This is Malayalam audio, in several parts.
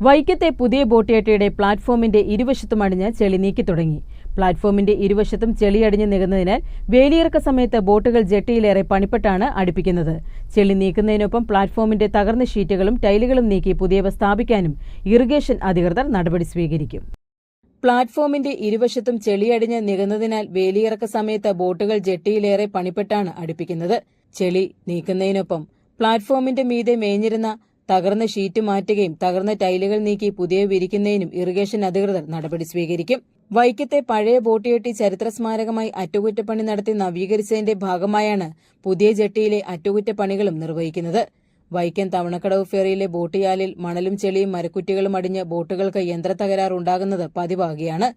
വൈക്കത്തെ പുതിയ ബോട്ടിയാട്ടയുടെ പ്ലാറ്റ്ഫോമിന്റെ ഇരുവശത്തും അടിഞ്ഞ് ചെളി നീക്കി തുടങ്ങി. പ്ലാറ്റ്ഫോമിന്റെ ഇരുവശത്തും ചെളിയടിഞ്ഞ് നികന്നതിനാൽ വേലിയിറക്ക സമയത്ത് ബോട്ടുകൾ ജെട്ടിയിലേറെ പണിപ്പെട്ടാണ് അടുപ്പിക്കുന്നത്. ചെളി നീക്കുന്നതിനൊപ്പം പ്ലാറ്റ്ഫോമിന്റെ തകർന്ന ഷീറ്റുകളും ടൈലുകളും നീക്കി പുതിയവ സ്ഥാപിക്കാനും ഇറിഗേഷൻ അധികൃതർ നടപടി സ്വീകരിക്കും. പ്ലാറ്റ്ഫോമിന്റെ ഇരുവശത്തും ചെളിയടിഞ്ഞ് നികന്നതിനാൽ വേലിയിറക്ക സമയത്ത് ബോട്ടുകൾ ജെട്ടിയിലേറെ പണിപ്പെട്ടാണ് അടുപ്പിക്കുന്നത്. ചെളി നീക്കുന്നതിനൊപ്പം പ്ലാറ്റ്ഫോമിന്റെ മീതെ മേഞ്ഞിരുന്ന തകർന്ന ഷീറ്റ് മാറ്റുകയും തകർന്ന ടൈലുകൾ നീക്കി പുതിയ വിരിക്കുന്നതിനും ഇറിഗേഷൻ അധികൃതർ നടപടി സ്വീകരിക്കും. വൈക്കത്തെ പഴയ ബോട്ടിയെട്ടി ചരിത്ര സ്മാരകമായി അറ്റകുറ്റപ്പണി നടത്തി നവീകരിച്ചതിന്റെ ഭാഗമായാണ് പുതിയ ജെട്ടിയിലെ അറ്റകുറ്റപ്പണികളും നിർവഹിക്കുന്നത്. വൈക്കം തവണക്കടവ് ഫെറിയിലെ ബോട്ടുയാലിൽ മണലും ചെളിയും മരക്കുറ്റികളും അടിഞ്ഞ് ബോട്ടുകൾക്ക് യന്ത്രത്തകരാർ ഉണ്ടാകുന്നത് പതിവാകുകയാണ്.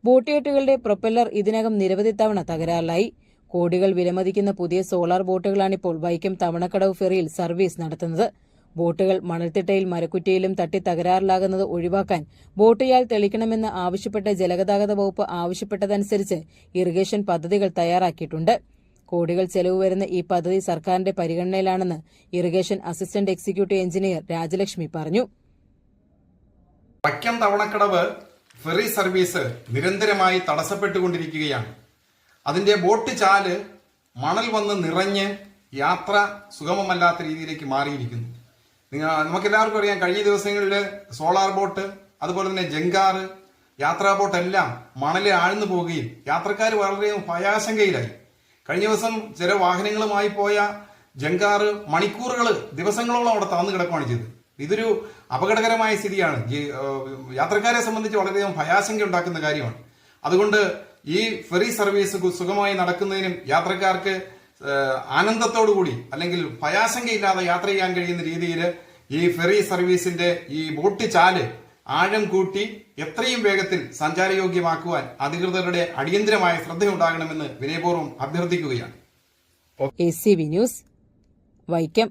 ബോട്ടിയെട്ടുകളുടെ പ്രൊപ്പല്ലർ ഇതിനകം നിരവധി തവണ തകരാറിലായി. കോടികൾ വിലമതിക്കുന്ന പുതിയ സോളാർ ബോട്ടുകളാണിപ്പോൾ വൈക്കം തവണക്കടവ് ഫെറിയിൽ സർവീസ് നടത്തുന്നത്. ബോട്ടുകൾ മണൽത്തിട്ടയിൽ മരക്കുറ്റിയിലും തട്ടി തകരാറിലാകുന്നത് ഒഴിവാക്കാൻ ബോട്ടുയാൽ തെളിക്കണമെന്ന് ആവശ്യപ്പെട്ട് ജലഗതാഗത വകുപ്പ് ആവശ്യപ്പെട്ടതനുസരിച്ച് ഇറിഗേഷൻ പദ്ധതികൾ തയ്യാറാക്കിയിട്ടുണ്ട്. കോടികൾ ചെലവ് വരുന്ന ഈ പദ്ധതി സർക്കാരിന്റെ പരിഗണനയിലാണെന്ന് irrigation assistant executive engineer Rajalakshmi പറഞ്ഞു. വൈക്കം തവണക്കടവ് ഫെറി സർവീസ് നിരന്തരമായി തടസ്സപ്പെട്ടുകൊണ്ടിരിക്കുകയാണ്. അതിന്റെ ബോട്ട് ചാല് മണൽ വന്ന് നിറഞ്ഞ് യാത്ര സുഗമമല്ലാത്ത രീതിയിലേക്ക് മാറിയിരിക്കുന്നു. നമുക്കെല്ലാവർക്കും അറിയാം, കഴിഞ്ഞ ദിവസങ്ങളിൽ സോളാർ ബോട്ട്, അതുപോലെ തന്നെ ജങ്കാറ്, യാത്രാ ബോട്ടെല്ലാം മണലിൽ ആഴ്ന്നു പോവുകയും യാത്രക്കാർ വളരെയധികം ഭയാശങ്കയിലായി. കഴിഞ്ഞ ദിവസം ചില വാഹനങ്ങളുമായി പോയ ജങ്കാറ് മണിക്കൂറുകൾ, ദിവസങ്ങളോളം അവിടെ താന്നു കിടക്കുകയാണ് ചെയ്തത്. ഇതൊരു അപകടകരമായ സ്ഥിതിയാണ്. യാത്രക്കാരെ സംബന്ധിച്ച് വളരെയധികം ഭയാശങ്ക ഉണ്ടാക്കുന്ന കാര്യമാണ്. അതുകൊണ്ട് ഈ ഫെറി സർവീസ് സുഗമമായി നടക്കുന്നതിനും യാത്രക്കാർക്ക് ആനന്ദത്തോടുകൂടി അല്ലെങ്കിൽ ഭയാശങ്കയില്ലാതെ യാത്ര ചെയ്യാൻ കഴിയുന്ന രീതിയിൽ ഈ ഫെറി സർവീസിന്റെ ഈ ബോട്ട് ചാല് ആഴം കൂട്ടി എത്രയും വേഗത്തിൽ സഞ്ചാരയോഗ്യമാക്കുവാൻ അധികൃതരുടെ അടിയന്തരമായ ശ്രദ്ധയുണ്ടാകണമെന്ന് വിനയപൂർവ്വം അഭ്യർത്ഥിക്കുകയാണ്. ACV news, Vaikom.